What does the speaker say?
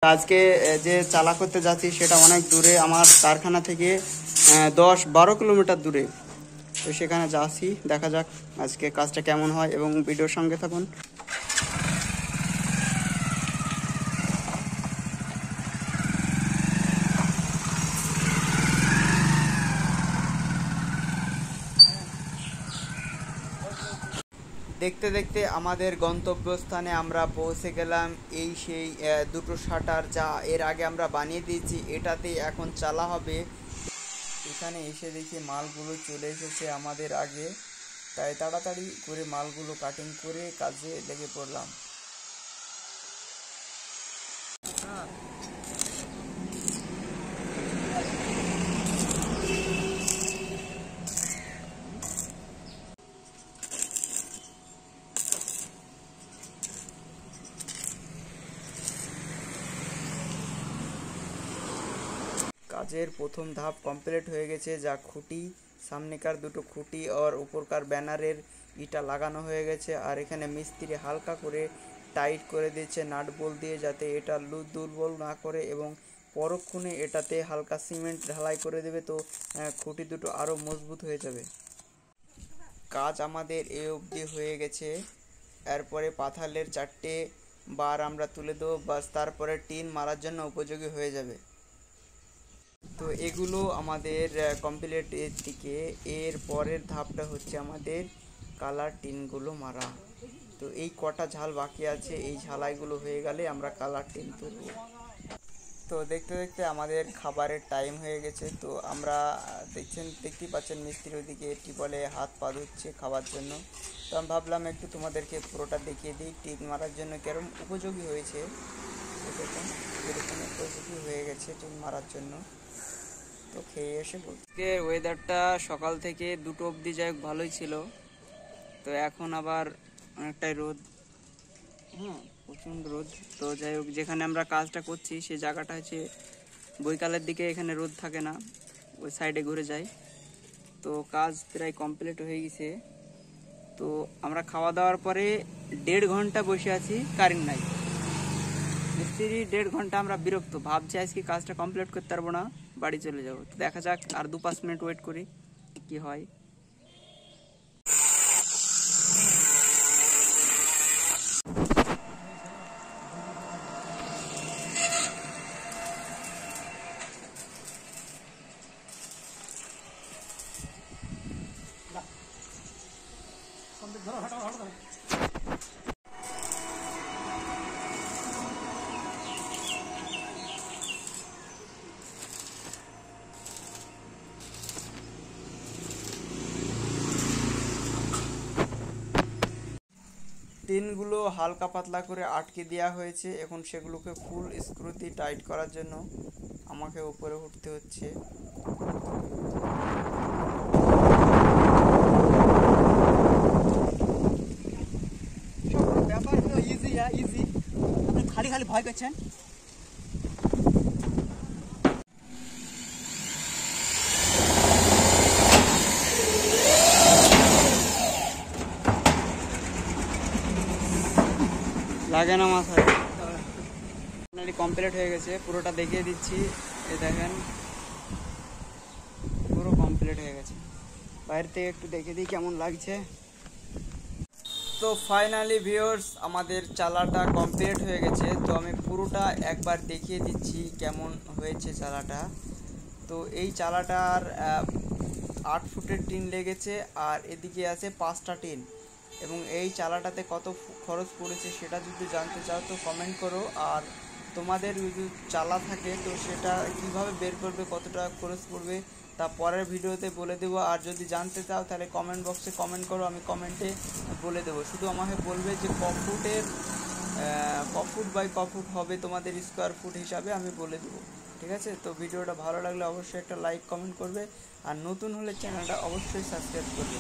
আজকে যে চালা করতে যাচ্ছি সেটা অনেক দূরে, আমার কারখানা থেকে 10-12 কিলোমিটার দূরে। তো সেখানে যাচ্ছি, দেখা যাক আজকে কাজটা কেমন হয় এবং ভিডিওর সঙ্গে থাকুন। দেখতে দেখতে আমাদের গন্তব্যস্থানে আমরা পৌঁছে গেলাম। এই সেই দুটো শাটার যা এর আগে আমরা বানিয়ে দিয়েছি, এটাতেই এখন চালা হবে। এখানে এসে দেখি মালগুলো চলে এসেছে আমাদের আগে, তাই তাড়াতাড়ি করে মালগুলো কাটিং করে কাজে লেগে পড়লাম। কাজের প্রথম ধাপ কমপ্লিট হয়ে গেছে, যা খুঁটি, সামনেকার দুটো খুঁটি আর উপরকার ব্যানারের ইটা লাগানো হয়ে গেছে। আর এখানে মিস্ত্রি হালকা করে টাইট করে দিচ্ছে নাট বল্টু দিয়ে, যাতে এটা দুর্বল না করে, এবং পরক্ষণে এটাতে হালকা সিমেন্ট ঢালাই করে দেবে, তো খুঁটি দুটো আরও মজবুত হয়ে যাবে। কাজ আমাদের এ অবধি হয়ে গেছে। এরপরে পাথালের 4টে বার আমরা তুলে দেবো, বাস তারপরে টিন মারার জন্য উপযোগী হয়ে যাবে। তো এগুলো আমাদের কমপ্লিট এর দিকে। এর পরের ধাপটা হচ্ছে আমাদের কালার টিনগুলো মারা। তো এই কটা ঝাল বাকি আছে, এই ঝালাইগুলো হয়ে গেলে আমরা কালার টিন তুলব। তো দেখতে দেখতে আমাদের খাবারের টাইম হয়ে গেছে। তো আমরা দেখতেই পাচ্ছেন মিস্ত্রি ওদিকে টিপলে হাত পা ধুচ্ছে খাবার জন্য। তো আমি ভাবলাম একটু তোমাদেরকে পুরোটা দেখিয়ে দিই টিন মারার জন্য কেরম উপযোগী হয়েছে। এরকম উপযোগী হয়ে গেছে টিন মারার জন্য। তো খেয়ে এসে বলতে, ওয়েদারটা সকাল থেকে 2টো অবধি যাই ভালোই ছিল, তো এখন আবার অনেকটাই রোদ, প্রচণ্ড রোদ। তো যাই হোক, যেখানে আমরা কাজটা করছি সেই জায়গাটা হচ্ছে বৈকালের দিকে, এখানে রোদ থাকে না, ওই সাইডে ঘুরে যাই। তো কাজ প্রায় কমপ্লিট হয়ে গেছে। তো আমরা খাওয়া দাওয়ার পরে 1.5 ঘন্টা বসে আছি, কারেন্ট নাই। মিস্ত্রি 1.5 ঘন্টা আমরা বিরক্ত, ভাবছি আজকে কাজটা কমপ্লিট করতে পারবো না, বাড়ি চলে যাবো। তো দেখা যাক, আর 2-5 মিনিট ওয়েট করি কি হয়। টিনগুলো হালকা পাতলা করে আটকে দেওয়া হয়েছে, এখন সেগুলোকে ফুল স্ক্রু দিয়ে টাইট করার জন্য আমাকে উপরে উঠতে হচ্ছে। ব্যাপার ইজি, আপনি খালি খালি ভয় করছেন। লাগে না মাথায়। কমপ্লিট হয়ে গেছে, পুরোটা দেখিয়ে দিচ্ছি। এই দেখেন পুরো কমপ্লিট হয়ে গেছে। বাইরে থেকে একটু দেখে দিই কেমন লাগছে। তো ফাইনালি ভিউয়ার্স, আমাদের চালাটা কমপ্লিট হয়ে গেছে। তো আমি পুরোটা একবার দেখিয়ে দিচ্ছি কেমন হয়েছে চালাটা। তো এই চালাটার 8 ফুটের টিন লেগেছে, আর এদিকে আছে 5টা টিন। এবং এই চালাটাতে কত খরচ পড়েছে সেটা যদি জানতে চাও তো কমেন্ট করো। আর তোমাদের যদি চালা থাকে তো সেটা কিভাবে বের করবে, কত টাকা খরচ পড়বে, তা পরের ভিডিওতে বলে দেবো। আর যদি জানতে চাও তাহলে কমেন্ট বক্সে কমেন্ট করো, আমি কমেন্টে বলে দেবো। শুধু আমাকে বলবে যে কফুট বাই কফুট হবে তোমাদের স্কোয়ার ফুট হিসাবে, আমি বলে দেবো। ঠিক আছে? তো ভিডিওটা ভালো লাগলে অবশ্যই একটা লাইক কমেন্ট করবে, আর নতুন হলে চ্যানেলটা অবশ্যই সাবস্ক্রাইব করবে।